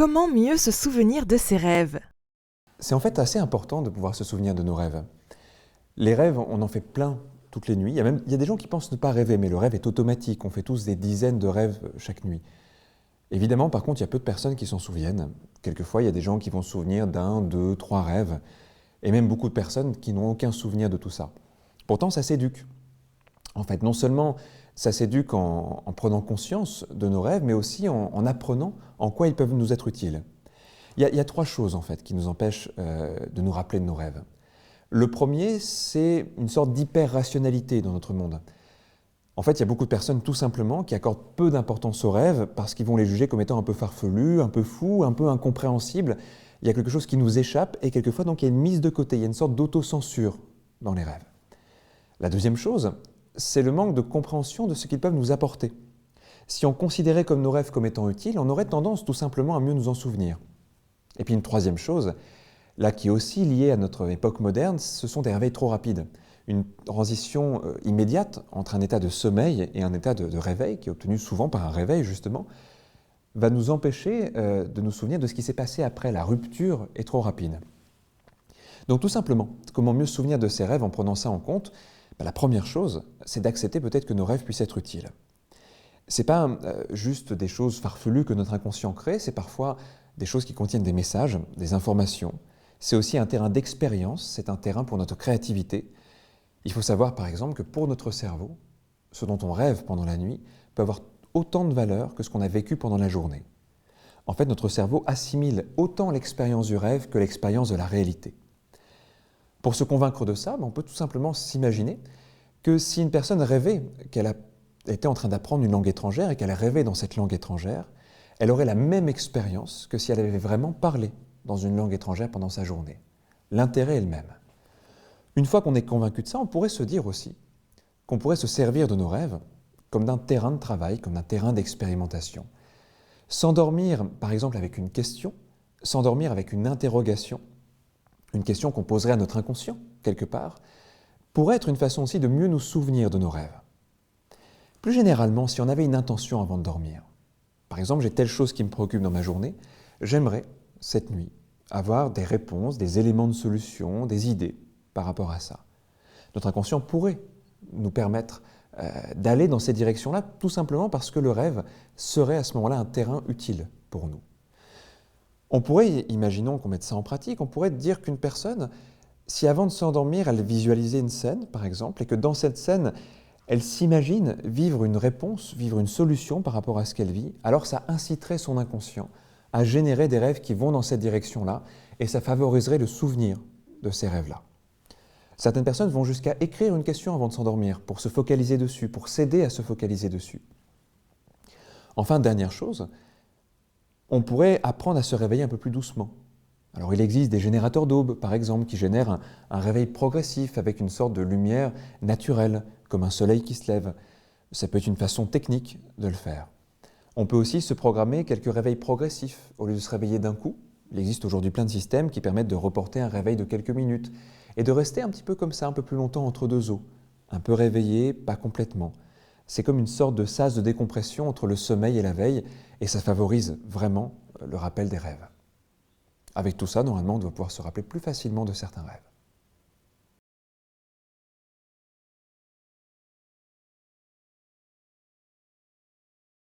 Comment mieux se souvenir de ses rêves? C'est en fait assez important de pouvoir se souvenir de nos rêves. Les rêves, on en fait plein toutes les nuits. Il y a des gens qui pensent ne pas rêver, mais le rêve est automatique. On fait tous des dizaines de rêves chaque nuit. Évidemment, par contre, il y a peu de personnes qui s'en souviennent. Quelquefois, il y a des gens qui vont se souvenir d'un, deux, trois rêves, et même beaucoup de personnes qui n'ont aucun souvenir de tout ça. Pourtant, ça s'éduque. En fait, non seulement ça s'éduque en prenant conscience de nos rêves, mais aussi en apprenant en quoi ils peuvent nous être utiles. Il y a trois choses en fait qui nous empêchent de nous rappeler de nos rêves. Le premier, c'est une sorte d'hyper-rationalité dans notre monde. En fait, il y a beaucoup de personnes tout simplement qui accordent peu d'importance aux rêves parce qu'ils vont les juger comme étant un peu farfelus, un peu fous, un peu incompréhensibles. Il y a quelque chose qui nous échappe et quelquefois donc il y a une mise de côté, il y a une sorte d'autocensure dans les rêves. La deuxième chose, c'est le manque de compréhension de ce qu'ils peuvent nous apporter. Si on considérait comme nos rêves comme étant utiles, on aurait tendance tout simplement à mieux nous en souvenir. Et puis une troisième chose, là qui est aussi liée à notre époque moderne, ce sont des réveils trop rapides. Une transition immédiate entre un état de sommeil et un état de réveil, qui est obtenu souvent par un réveil justement, va nous empêcher de nous souvenir de ce qui s'est passé après. La rupture est trop rapide. Donc tout simplement, comment mieux se souvenir de ses rêves en prenant ça en compte? La première chose, c'est d'accepter peut-être que nos rêves puissent être utiles. Ce n'est pas juste des choses farfelues que notre inconscient crée, c'est parfois des choses qui contiennent des messages, des informations. C'est aussi un terrain d'expérience, c'est un terrain pour notre créativité. Il faut savoir par exemple que pour notre cerveau, ce dont on rêve pendant la nuit peut avoir autant de valeur que ce qu'on a vécu pendant la journée. En fait, notre cerveau assimile autant l'expérience du rêve que l'expérience de la réalité. Pour se convaincre de ça, on peut tout simplement s'imaginer que si une personne rêvait qu'elle était en train d'apprendre une langue étrangère et qu'elle rêvait dans cette langue étrangère, elle aurait la même expérience que si elle avait vraiment parlé dans une langue étrangère pendant sa journée. L'intérêt est le même. Une fois qu'on est convaincu de ça, on pourrait se dire aussi qu'on pourrait se servir de nos rêves comme d'un terrain de travail, comme d'un terrain d'expérimentation. S'endormir, par exemple, avec une question, s'endormir avec une interrogation, une question qu'on poserait à notre inconscient, quelque part, pourrait être une façon aussi de mieux nous souvenir de nos rêves. Plus généralement, si on avait une intention avant de dormir, par exemple, j'ai telle chose qui me préoccupe dans ma journée, j'aimerais, cette nuit, avoir des réponses, des éléments de solution, des idées par rapport à ça. Notre inconscient pourrait nous permettre d'aller dans cette direction-là, tout simplement parce que le rêve serait à ce moment-là un terrain utile pour nous. On pourrait, imaginons qu'on mette ça en pratique, on pourrait dire qu'une personne, si avant de s'endormir, elle visualisait une scène, par exemple, et que dans cette scène, elle s'imagine vivre une réponse, vivre une solution par rapport à ce qu'elle vit, alors ça inciterait son inconscient à générer des rêves qui vont dans cette direction-là, et ça favoriserait le souvenir de ces rêves-là. Certaines personnes vont jusqu'à écrire une question avant de s'endormir, pour se focaliser dessus, pour s'aider à se focaliser dessus. Enfin, dernière chose, on pourrait apprendre à se réveiller un peu plus doucement. Alors il existe des générateurs d'aube, par exemple, qui génèrent un réveil progressif avec une sorte de lumière naturelle, comme un soleil qui se lève. Ça peut être une façon technique de le faire. On peut aussi se programmer quelques réveils progressifs. Au lieu de se réveiller d'un coup, il existe aujourd'hui plein de systèmes qui permettent de reporter un réveil de quelques minutes et de rester un petit peu comme ça, un peu plus longtemps entre deux eaux. Un peu réveillé, pas complètement. C'est comme une sorte de sas de décompression entre le sommeil et la veille et ça favorise vraiment le rappel des rêves. Avec tout ça, normalement, on doit pouvoir se rappeler plus facilement de certains rêves.